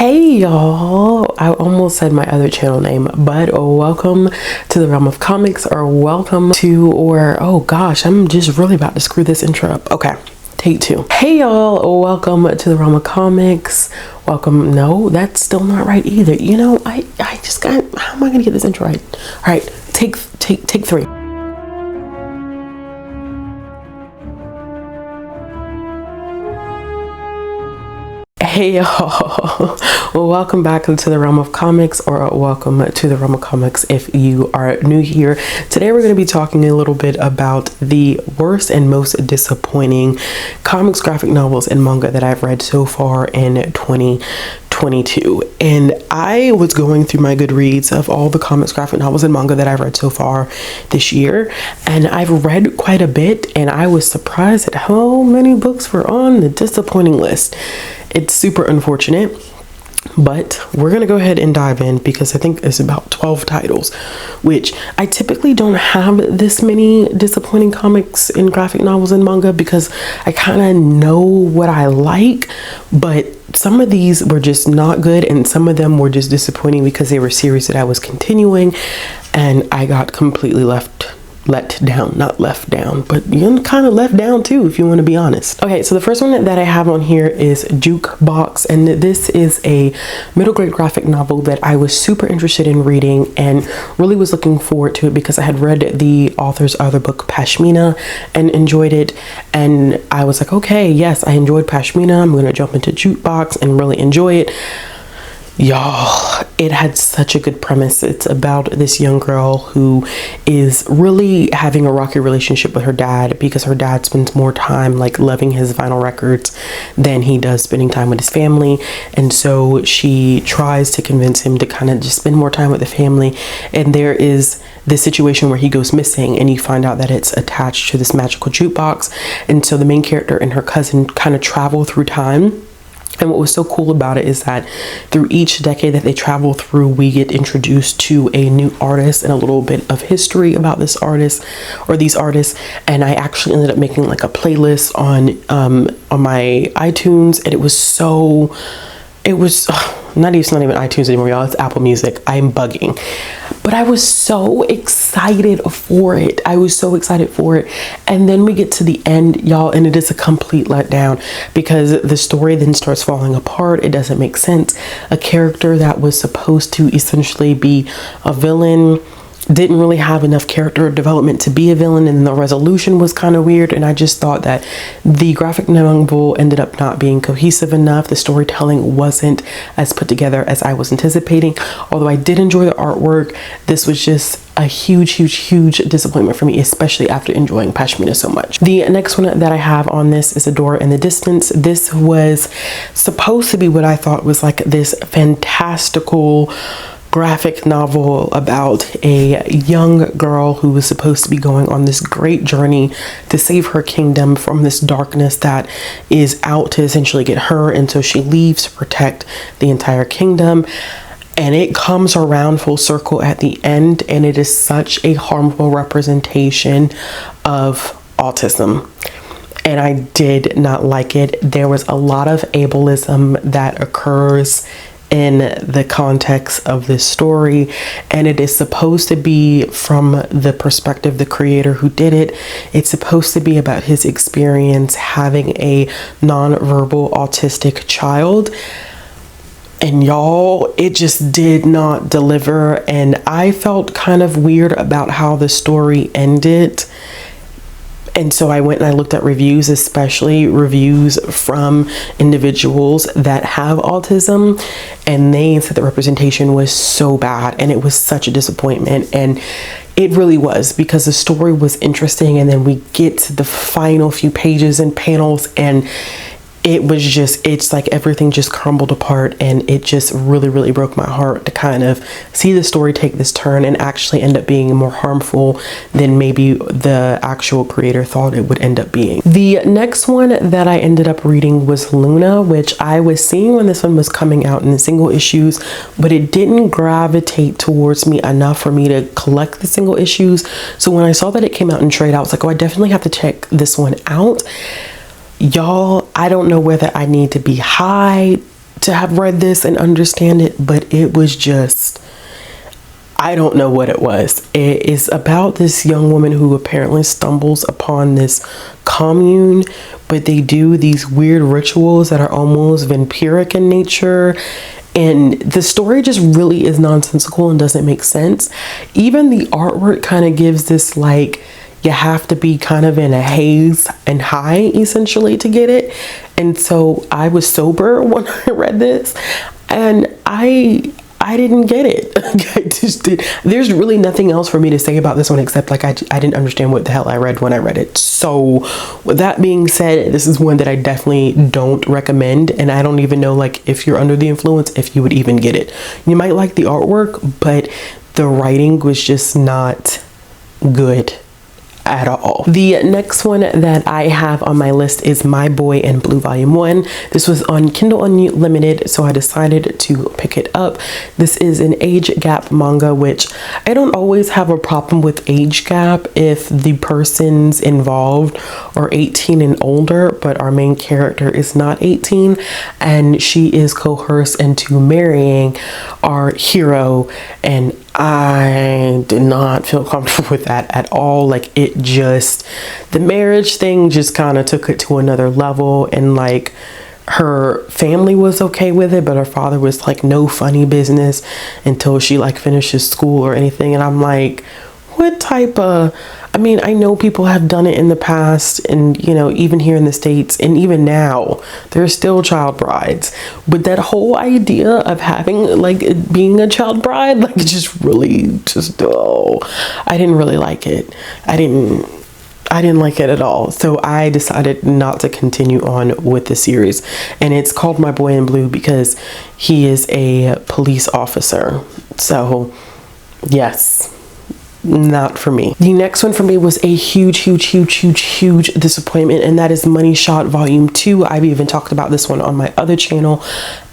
Hey y'all, I almost said my other channel name, but welcome to the realm of comics, or welcome to, oh gosh, I'm just really about to screw this intro up. Okay, take two. Hey y'all, welcome to the realm of comics. Welcome. No, that's still not right either. You know, I just got, how am I gonna get this intro right? All right, take three. Hey y'all, well, welcome back into the realm of comics, or welcome to the realm of comics if you are new here. Today we're going to be talking a little bit about the worst and most disappointing comics, graphic novels, and manga that I've read so far in 2022. And I was going through my Goodreads of all the comics, graphic novels, and manga that I've read so far this year, and I've read quite a bit, and I was surprised at how many books were on the disappointing list. It's super unfortunate, but we're gonna go ahead and dive in because I think it's about 12 titles, which I typically don't have this many disappointing comics and graphic novels and manga because I kind of know what I like, but some of these were just not good and some of them were just disappointing because they were series that I was continuing and I got completely let down, not left down, but you're kind of left down too, if you want to be honest. Okay, so the first one that I have on here is Jukebox, and this is a middle grade graphic novel that I was super interested in reading and really was looking forward to it because I had read the author's other book, Pashmina, and enjoyed it. And I was like, okay, yes, I enjoyed Pashmina. I'm going to jump into Jukebox and really enjoy it. Y'all, it had such a good premise. It's about this young girl who is really having a rocky relationship with her dad because her dad spends more time like loving his vinyl records than he does spending time with his family. And so she tries to convince him to kind of just spend more time with the family. And there is this situation where he goes missing and you find out that it's attached to this magical jukebox. And so the main character and her cousin kind of travel through time. And what was so cool about it is that through each decade that they travel through, we get introduced to a new artist and a little bit of history about this artist or these artists. And I actually ended up making like a playlist on my iTunes, and it was not even iTunes anymore, y'all. It's Apple Music. I'm bugging. But I was so excited for it. And then we get to the end, y'all, and it is a complete letdown because the story then starts falling apart. It doesn't make sense. A character that was supposed to essentially be a villain didn't really have enough character development to be a villain, and the resolution was kind of weird. And I just thought that the graphic novel ended up not being cohesive enough. The storytelling wasn't as put together as I was anticipating. Although I did enjoy the artwork, this was just a huge disappointment for me, especially after enjoying Pashmina so much. The next one that I have on this is A Door in the Distance. This was supposed to be what I thought was like this fantastical graphic novel about a young girl who was supposed to be going on this great journey to save her kingdom from this darkness that is out to essentially get her, and so she leaves to protect the entire kingdom. And it comes around full circle at the end, and it is such a harmful representation of autism. And I did not like it. There was a lot of ableism that occurs in the context of this story, and it is supposed to be from the perspective of the creator who did it. It's supposed to be about his experience having a nonverbal autistic child, and y'all, it just did not deliver. And I felt kind of weird about how the story ended. And so I went and I looked at reviews, especially reviews from individuals that have autism, and they said the representation was so bad and it was such a disappointment. And it really was, because the story was interesting, and then we get to the final few pages and panels, and it was just, it's like everything just crumbled apart, and it just really broke my heart to kind of see the story take this turn and actually end up being more harmful than maybe the actual creator thought it would end up being. The next one that I ended up reading was Luna, which I was seeing when this one was coming out in the single issues, but it didn't gravitate towards me enough for me to collect the single issues. So when I saw that it came out in trade, I was like, oh, I definitely have to check this one out. Y'all, I don't know whether I need to be high to have read this and understand it, but it was just, I don't know what it was. It is about this young woman who apparently stumbles upon this commune, but they do these weird rituals that are almost vampiric in nature. And the story just really is nonsensical and doesn't make sense. Even the artwork kind of gives this like, you have to be kind of in a haze and high essentially to get it. And so I was sober when I read this, and I didn't get it. I just did. There's really nothing else for me to say about this one except like I didn't understand what the hell I read when I read it. So with that being said, this is one that I definitely don't recommend, and I don't even know like if you're under the influence if you would even get it. You might like the artwork, but the writing was just not good at all. The next one that I have on my list is My Boy in Blue Volume 1. This was on Kindle Unlimited, so I decided to pick it up. This is an age gap manga, which I don't always have a problem with age gap if the persons involved are 18 and older, but our main character is not 18 and she is coerced into marrying our hero, and I did not feel comfortable with that at all. Like it just, the marriage thing just kind of took it to another level, and like her family was okay with it, but her father was like no funny business until she like finishes school or anything. And I'm like, what type of, I mean, I know people have done it in the past, and you know, even here in the States, and even now there's still child brides, but that whole idea of having like being a child bride, like just really just, oh, I didn't really like it. I didn't like it at all. So I decided not to continue on with the series, and it's called My Boy in Blue because he is a police officer. So yes, not for me. The next one for me was a huge disappointment, and that is Money Shot Volume 2. I've even talked about this one on my other channel.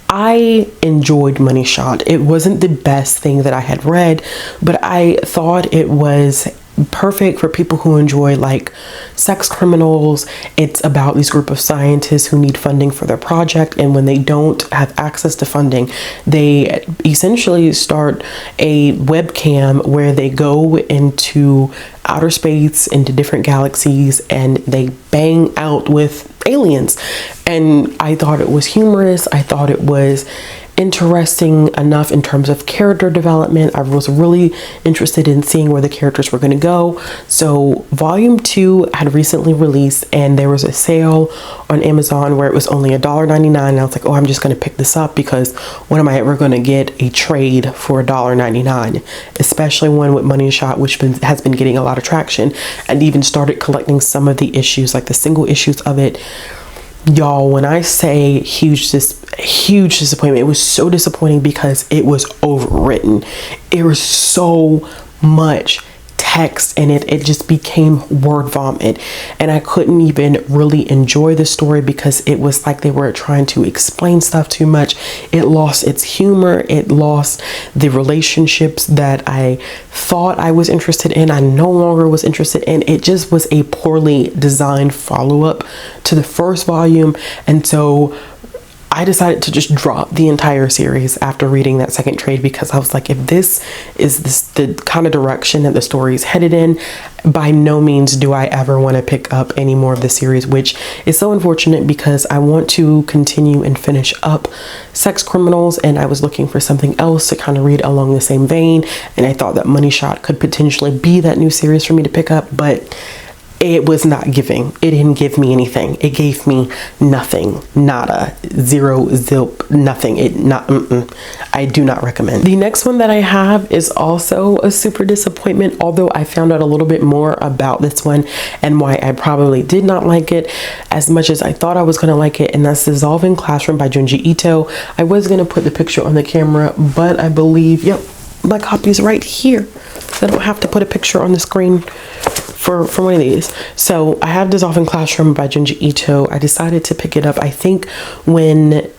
I enjoyed Money Shot. It wasn't the best thing that I had read, but I thought it was perfect for people who enjoy like sex criminals. It's about this group of scientists who need funding for their project, and when they don't have access to funding, they essentially start a webcam where they go into outer space, into different galaxies, and they bang out with aliens. And I thought it was humorous. I thought it was interesting enough in terms of character development. I was really interested in seeing where the characters were going to go. So volume 2 had recently released, and there was a sale on Amazon where it was only $1.99, and I was like, oh, I'm just going to pick this up because when am I ever going to get a trade for $1.99, especially one with Money Shot, which has been getting a lot of traction, and even started collecting some of the issues, like the single issues of it. Y'all, when I say huge disappointment, it was so disappointing because it was overwritten. There was so much text in it. It just became word vomit, and I couldn't even really enjoy the story because it was like they were trying to explain stuff too much. It lost its humor. It lost the relationships that I thought I was interested in. I no longer was interested in. It just was a poorly designed follow-up to the first volume, and so I decided to just drop the entire series after reading that second trade, because I was like, if this is the kind of direction that the story is headed in, by no means do I ever want to pick up any more of the series, which is so unfortunate because I want to continue and finish up Sex Criminals, and I was looking for something else to kind of read along the same vein, and I thought that Money Shot could potentially be that new series for me to pick up, but it was not giving. It didn't give me anything. It gave me nothing. Nada. Zero. Zilp. Nothing. I do not recommend. The next one that I have is also a super disappointment, although I found out a little bit more about this one and why I probably did not like it as much as I thought I was going to like it, and that's Dissolving Classroom by Junji Ito. I was going to put the picture on the camera, but I believe, yep, my copy is right here, so I don't have to put a picture on the screen for one of these. So I have Dissolving Classroom by Junji Ito. I decided to pick it up, I think, when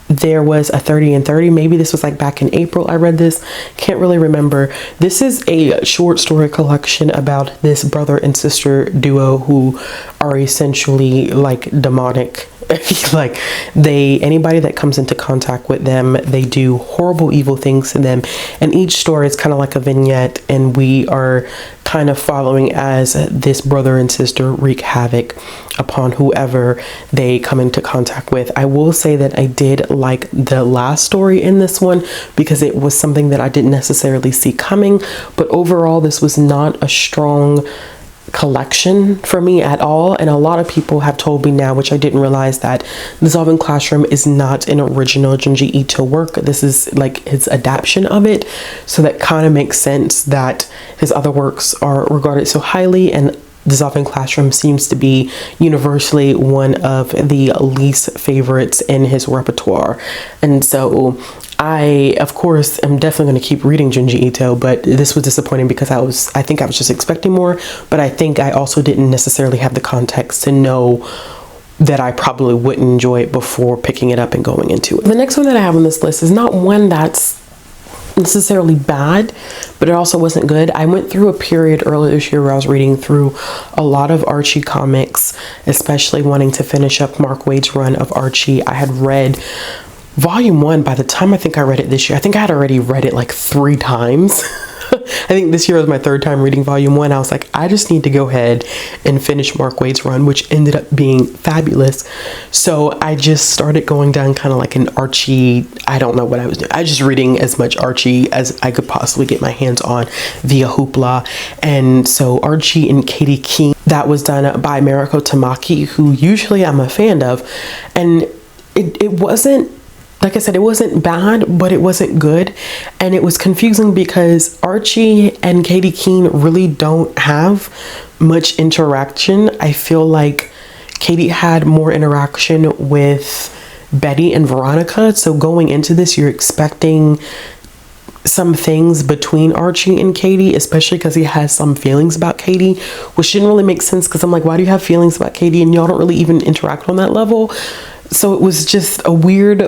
there was a 30 and 30. Maybe this was like back in April I read this. Can't really remember. This is a short story collection about this brother and sister duo who are essentially like demonic Like, anybody that comes into contact with them, they do horrible, evil things to them. And each story is kind of like a vignette, and we are kind of following as this brother and sister wreak havoc upon whoever they come into contact with. I will say that I did like the last story in this one because it was something that I didn't necessarily see coming, but overall this was not a strong collection for me at all. And a lot of people have told me now, which I didn't realize, that Dissolving Classroom is not an original Junji Ito work. This is like his adaptation of it, so that kind of makes sense that his other works are regarded so highly, and Dissolving Classroom seems to be universally one of the least favorites in his repertoire. And so I, of course, am definitely going to keep reading Junji Ito, but this was disappointing because I think I was just expecting more, but I think I also didn't necessarily have the context to know that I probably wouldn't enjoy it before picking it up and going into it. The next one that I have on this list is not one that's necessarily bad, but it also wasn't good. I went through a period earlier this year where I was reading through a lot of Archie comics, especially wanting to finish up Mark Waid's run of Archie. I had read Volume 1 by the time I think I read it this year. I think I had already read it like 3 times. I think this year was my 3rd time reading Volume 1. I was like, I just need to go ahead and finish Mark Waid's run, which ended up being fabulous. So I just started going down kind of like an Archie, I don't know what I was doing. I was just reading as much Archie as I could possibly get my hands on via Hoopla. And so Archie and Katie Keene, that was done by Mariko Tamaki, who usually I'm a fan of. And it wasn't, like I said, it wasn't bad, but it wasn't good. And it was confusing because Archie and Katie Keene really don't have much interaction. I feel like Katie had more interaction with Betty and Veronica. So going into this, you're expecting some things between Archie and Katie, especially because he has some feelings about Katie, which didn't really make sense because I'm like, why do you have feelings about Katie and y'all don't really even interact on that level? So it was just a weird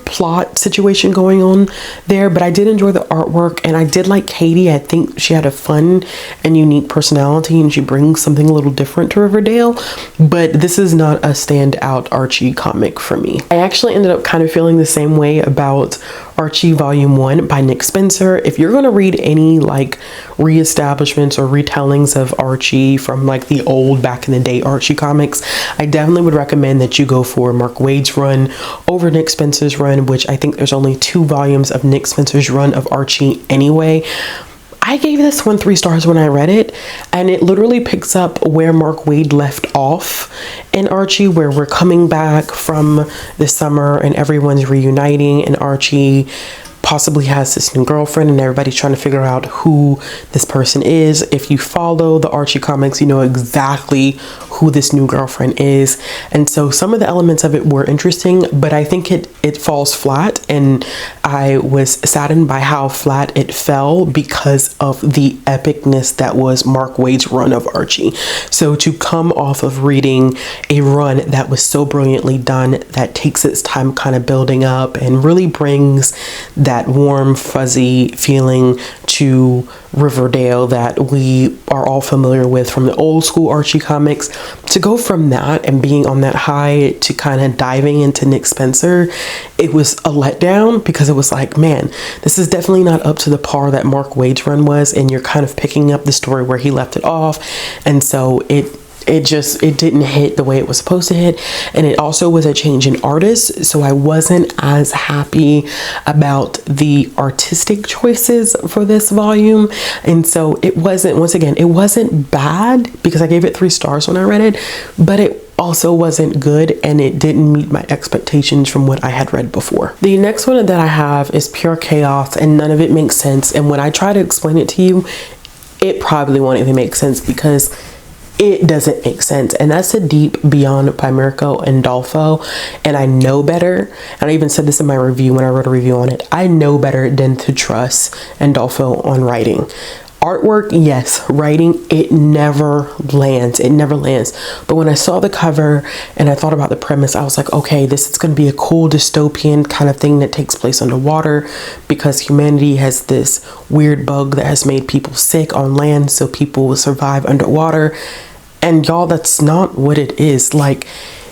plot situation going on there, but I did enjoy the artwork and I did like Katie. I think she had a fun and unique personality and she brings something a little different to Riverdale, but this is not a standout Archie comic for me. I actually ended up kind of feeling the same way about Archie Volume 1 by Nick Spencer. If you're going to read any like reestablishments or retellings of Archie from like the old back in the day Archie comics, I definitely would recommend that you go for Mark Waid's run over Nick Spencer's run, which I think there's only 2 volumes of Nick Spencer's run of Archie anyway. I gave this one 3 stars when I read it, and it literally picks up where Mark Waid left off in Archie, where we're coming back from the summer and everyone's reuniting, and Archie possibly has this new girlfriend and everybody's trying to figure out who this person is. If you follow the Archie comics, you know exactly who this new girlfriend is. And so some of the elements of it were interesting, but I think it falls flat, and I was saddened by how flat it fell because of the epicness that was Mark Waid's run of Archie. So to come off of reading a run that was so brilliantly done, that takes its time kind of building up and really brings that warm, fuzzy feeling to Riverdale that we are all familiar with from the old school Archie comics, to go from that and being on that high to kind of diving into Nick Spencer, it was a letdown because it was like, man, this is definitely not up to the par that Mark Waid's run was, and you're kind of picking up the story where he left it off. And so it didn't hit the way it was supposed to hit. And it also was a change in artist, so I wasn't as happy about the artistic choices for this volume. And so it wasn't, once again, it wasn't bad because I gave it 3 stars when I read it, but it also wasn't good, and it didn't meet my expectations from what I had read before. The next one that I have is Pure Chaos, and none of it makes sense. And when I try to explain it to you, it probably won't even make sense because it doesn't make sense. And that's a Deep Beyond by Mirko Andolfo, and I know better, and I even said this in my review when I wrote a review on it, I know better than to trust Andolfo on writing. Artwork, yes. Writing, it never lands. It never lands. But when I saw the cover and I thought about the premise, I was like, okay, this is going to be a cool dystopian kind of thing that takes place underwater because humanity has this weird bug that has made people sick on land, so people will survive underwater. And y'all, that's not what it is. Like,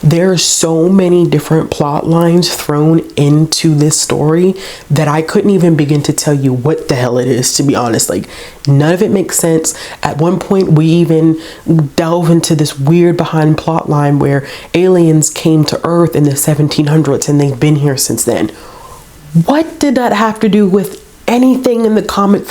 There are so many different plot lines thrown into this story that I couldn't even begin to tell you what the hell it is, to be honest. Like, none of it makes sense. At one point, we even delve into this weird behind plot line where aliens came to Earth in the 1700s and they've been here since then. What did that have to do with anything in the comic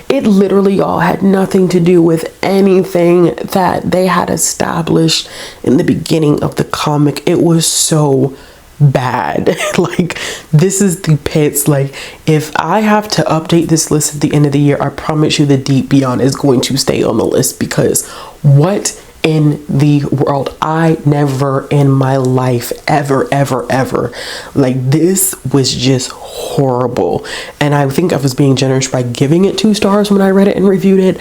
it literally all had nothing to do with anything that they had established in the beginning of the comic. It was so bad. Like, this is the pits. Like, if I have to update this list at the end of the year, I promise you the Deep Beyond is going to stay on the list, because what in the world? I never in my life ever like, this was just horrible. And I think I was being generous by giving it 2 stars when I read it and reviewed it,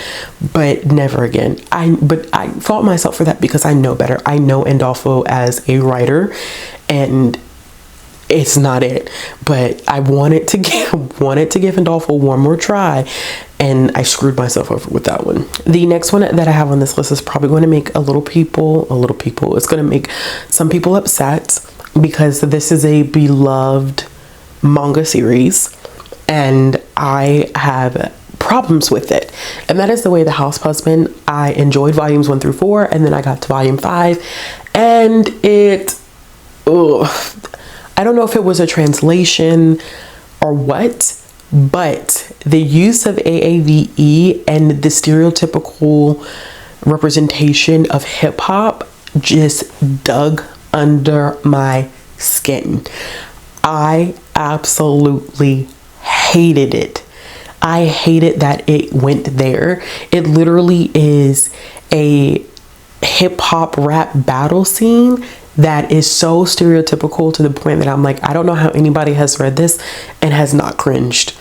but never again. But I fault myself for that because I know better. I know Andolfo as a writer, and it's not it. But I wanted to give Andolfo one more try, and I screwed myself over with that one. The next one that I have on this list is probably going to make it's going to make some people upset, because this is a beloved manga series and I have problems with it, and that is The Way of the House Husband. I enjoyed volumes 1 through 4, and then I got to volume 5, and I don't know if it was a translation or what, but the use of AAVE and the stereotypical representation of hip hop just dug under my skin. I absolutely hated it. I hated that it went there. It literally is a hip hop rap battle scene that is so stereotypical to the point that I'm like, I don't know how anybody has read this and has not cringed.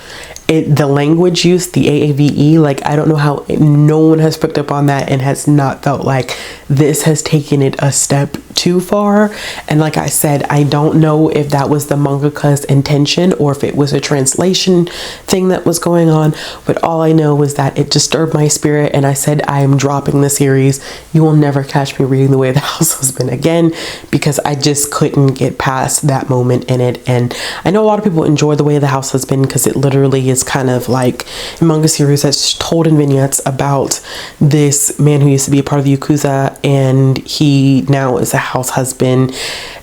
The language use, the AAVE, like, I don't know how no one has picked up on that and has not felt like this has taken it a step too far. And like I said, I don't know if that was the mangaka's intention or if it was a translation thing that was going on, but all I know was that it disturbed my spirit, and I said, I am dropping the series. You will never catch me reading The Way of the House Husband again, because I just couldn't get past that moment in it. And I know a lot of people enjoy The Way of the House Husband because it literally is kind of like a manga series that's told in vignettes about this man who used to be a part of the Yakuza, and he now is a house husband,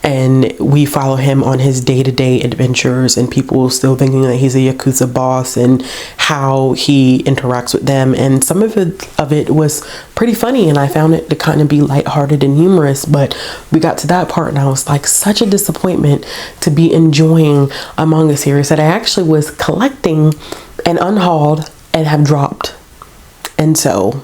and we follow him on his day-to-day adventures, and people still thinking that he's a Yakuza boss and how he interacts with them. And some of it was pretty funny, and I found it to kind of be lighthearted and humorous, but we got to that part and I was like, such a disappointment to be enjoying a manga series that I actually was collecting and unhauled and have dropped. And so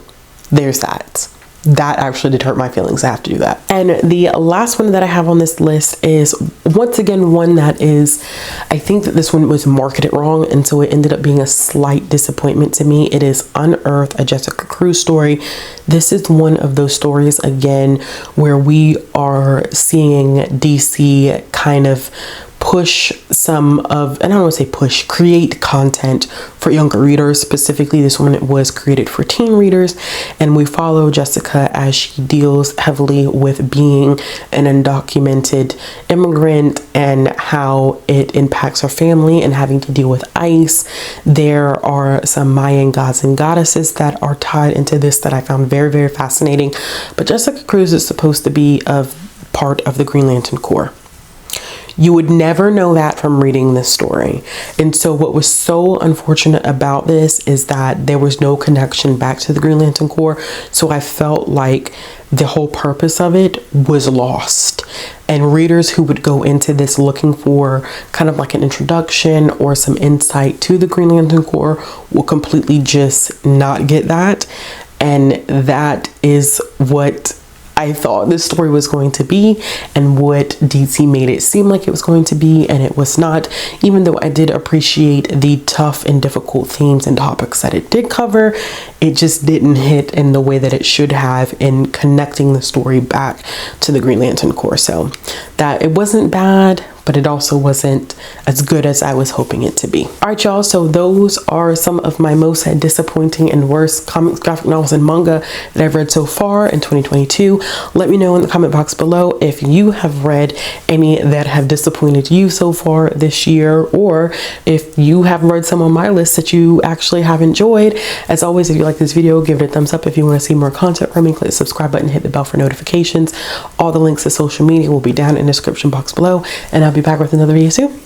there's that. That actually did hurt my feelings. I have to do that. And the last one that I have on this list is, once again, one that is, I think that this one was marketed wrong, and so it ended up being a slight disappointment to me. It is Unearthed, a Jessica Cruz story. This is one of those stories, again, where we are seeing DC kind of push some of, and I don't want to say push, create content for younger readers. Specifically, this one was created for teen readers, and we follow Jessica as she deals heavily with being an undocumented immigrant and how it impacts her family and having to deal with ICE. There are some Mayan gods and goddesses that are tied into this that I found very, very fascinating. But Jessica Cruz is supposed to be part of the Green Lantern Corps. You would never know that from reading this story. And so what was so unfortunate about this is that there was no connection back to the Green Lantern Corps. So I felt like the whole purpose of it was lost. And readers who would go into this looking for kind of like an introduction or some insight to the Green Lantern Corps will completely just not get that. And that is what I thought this story was going to be, and what DC made it seem like it was going to be, and it was not. Even though I did appreciate the tough and difficult themes and topics that it did cover, it just didn't hit in the way that it should have in connecting the story back to the Green Lantern Corps. So that it wasn't bad, but it also wasn't as good as I was hoping it to be. All right, y'all, so those are some of my most disappointing and worst comics, graphic novels, and manga that I've read so far in 2022. Let me know in the comment box below if you have read any that have disappointed you so far this year, or if you have read some on my list that you actually have enjoyed. As always, if you like this video, give it a thumbs up. If you want to see more content from me, click the subscribe button, hit the bell for notifications. All the links to social media will be down in the description box below, and I'll be back with another video soon.